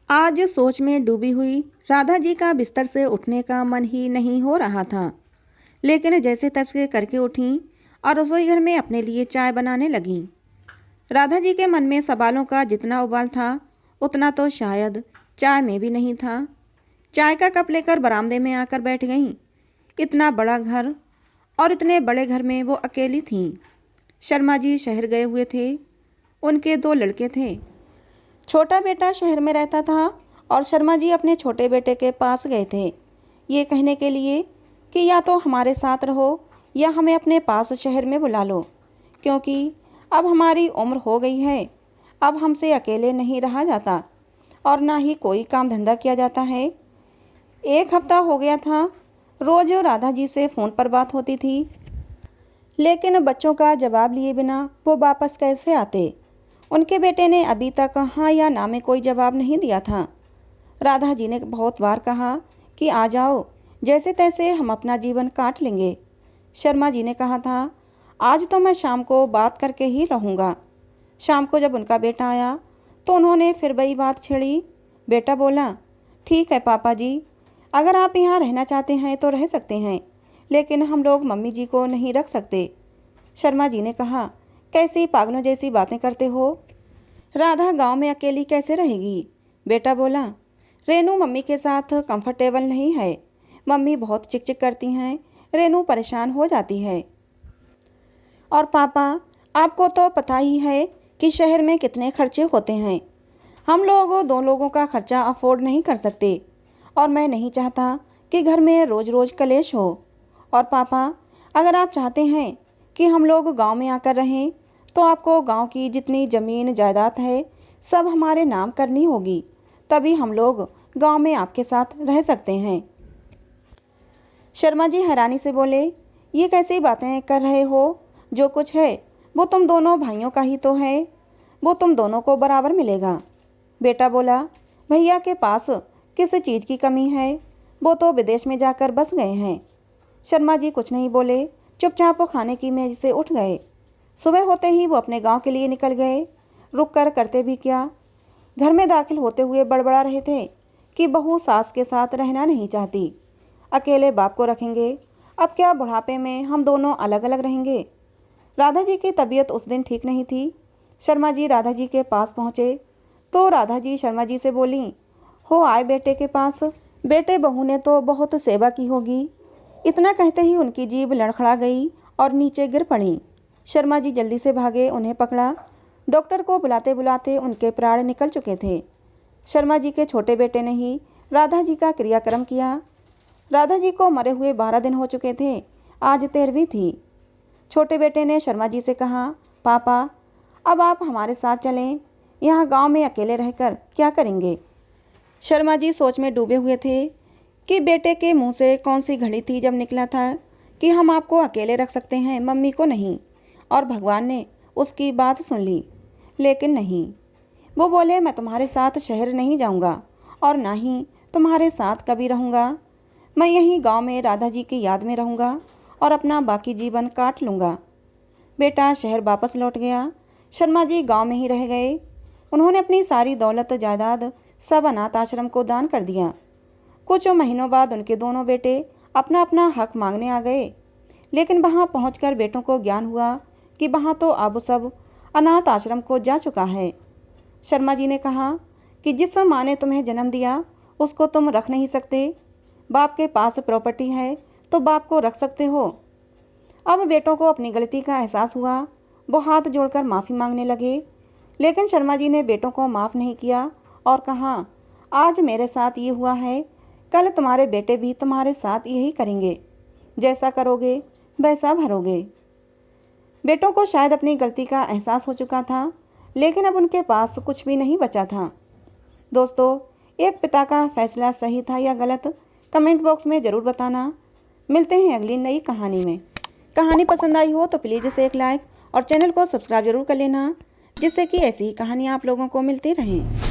आज सोच में डूबी हुई राधा जी का बिस्तर से उठने का मन ही नहीं हो रहा था, लेकिन जैसे तैसे करके उठी और रसोई घर में अपने लिए चाय बनाने लगी। राधा जी के मन में सवालों का जितना उबाल था, उतना तो शायद चाय में भी नहीं था। चाय का कप लेकर बरामदे में आकर बैठ गईं। इतना बड़ा घर और इतने बड़े घर में वो अकेली थीं। शर्मा जी शहर गए हुए थे। उनके 2 लड़के थे। छोटा बेटा शहर में रहता था और शर्मा जी अपने छोटे बेटे के पास गए थे, ये कहने के लिए कि या तो हमारे साथ रहो या हमें अपने पास शहर में बुला लो, क्योंकि अब हमारी उम्र हो गई है। अब हमसे अकेले नहीं रहा जाता और ना ही कोई काम धंधा किया जाता है। 1 हफ्ता हो गया था, रोज़ राधा जी से फ़ोन पर बात होती थी, लेकिन बच्चों का जवाब लिए बिना वो वापस कैसे आते। उनके बेटे ने अभी तक हाँ या ना में कोई जवाब नहीं दिया था। राधा जी ने बहुत बार कहा कि आ जाओ, जैसे तैसे हम अपना जीवन काट लेंगे। शर्मा जी ने कहा था, आज तो मैं शाम को बात करके ही रहूँगा। शाम को जब उनका बेटा आया तो उन्होंने फिर वही बात छेड़ी। बेटा बोला, ठीक है पापा जी, अगर आप यहाँ रहना चाहते हैं तो रह सकते हैं, लेकिन हम लोग मम्मी जी को नहीं रख सकते। शर्मा जी ने कहा, कैसी पागलों जैसी बातें करते हो, राधा गांव में अकेली कैसे रहेगी। बेटा बोला, रेनू मम्मी के साथ कंफर्टेबल नहीं है, मम्मी बहुत चिक चिक करती हैं, रेनू परेशान हो जाती है। और पापा, आपको तो पता ही है कि शहर में कितने खर्चे होते हैं, हम लोग 2 लोगों का खर्चा अफोर्ड नहीं कर सकते और मैं नहीं चाहता कि घर में रोज़ रोज़ कलेश हो। और पापा, अगर आप चाहते हैं कि हम लोग गांव में आकर रहें तो आपको गांव की जितनी ज़मीन जायदाद है सब हमारे नाम करनी होगी, तभी हम लोग गांव में आपके साथ रह सकते हैं। शर्मा जी हैरानी से बोले, ये कैसी बातें कर रहे हो, जो कुछ है वो तुम दोनों भाइयों का ही तो है, वो तुम दोनों को बराबर मिलेगा। बेटा बोला, भैया के पास किस चीज़ की कमी है, वो तो विदेश में जाकर बस गए हैं। शर्मा जी कुछ नहीं बोले, चुपचाप खाने की मेज से उठ गए। सुबह होते ही वो अपने गांव के लिए निकल गए। रुक कर करते भी क्या, घर में दाखिल होते हुए बड़बड़ा रहे थे कि बहू सास के साथ रहना नहीं चाहती, अकेले बाप को रखेंगे, अब क्या बुढ़ापे में हम दोनों अलग अलग रहेंगे। राधा जी की तबीयत उस दिन ठीक नहीं थी। शर्मा जी राधा जी के पास पहुँचे तो राधा जी शर्मा जी से बोली, हो आए बेटे के पास, बेटे बहू ने तो बहुत सेवा की होगी। इतना कहते ही उनकी जीभ लड़खड़ा गई और नीचे गिर पड़ी। शर्मा जी जल्दी से भागे, उन्हें पकड़ा। डॉक्टर को बुलाते बुलाते उनके प्राण निकल चुके थे। शर्मा जी के छोटे बेटे ने ही राधा जी का क्रियाक्रम किया। राधा जी को मरे हुए 12 दिन हो चुके थे, आज 13वीं थी। छोटे बेटे ने शर्मा जी से कहा, पापा, अब आप हमारे साथ चलें, यहाँ गांव में अकेले रहकर क्या करेंगे। शर्मा जी सोच में डूबे हुए थे कि बेटे के मुंह से कौन सी घड़ी थी जब निकला था कि हम आपको अकेले रख सकते हैं, मम्मी को नहीं। और भगवान ने उसकी बात सुन ली, लेकिन नहीं। वो बोले, मैं तुम्हारे साथ शहर नहीं जाऊंगा और ना ही तुम्हारे साथ कभी रहूंगा। मैं यहीं गांव में राधा जी की याद में रहूंगा और अपना बाकी जीवन काट लूँगा। बेटा शहर वापस लौट गया। शर्मा जी गांव में ही रह गए। उन्होंने अपनी सारी दौलत जायदाद सब अनाथ आश्रम को दान कर दिया। कुछ महीनों बाद उनके दोनों बेटे अपना अपना हक मांगने आ गए, लेकिन वहां पहुंचकर बेटों को ज्ञान हुआ कि वहां तो अब सब अनाथ आश्रम को जा चुका है। शर्मा जी ने कहा कि जिस माँ ने तुम्हें जन्म दिया उसको तुम रख नहीं सकते, बाप के पास प्रॉपर्टी है तो बाप को रख सकते हो। अब बेटों को अपनी गलती का एहसास हुआ, वो हाथ जोड़कर माफ़ी मांगने लगे, लेकिन शर्मा जी ने बेटों को माफ़ नहीं किया और कहा, आज मेरे साथ ये हुआ है, कल तुम्हारे बेटे भी तुम्हारे साथ यही करेंगे, जैसा करोगे वैसा भरोगे। बेटों को शायद अपनी गलती का एहसास हो चुका था, लेकिन अब उनके पास कुछ भी नहीं बचा था। दोस्तों, एक पिता का फैसला सही था या गलत, कमेंट बॉक्स में ज़रूर बताना। मिलते हैं अगली नई कहानी में। कहानी पसंद आई हो तो प्लीज़ इसे एक लाइक और चैनल को सब्सक्राइब जरूर कर लेना, जिससे कि ऐसी ही कहानियाँ आप लोगों को मिलती रहें।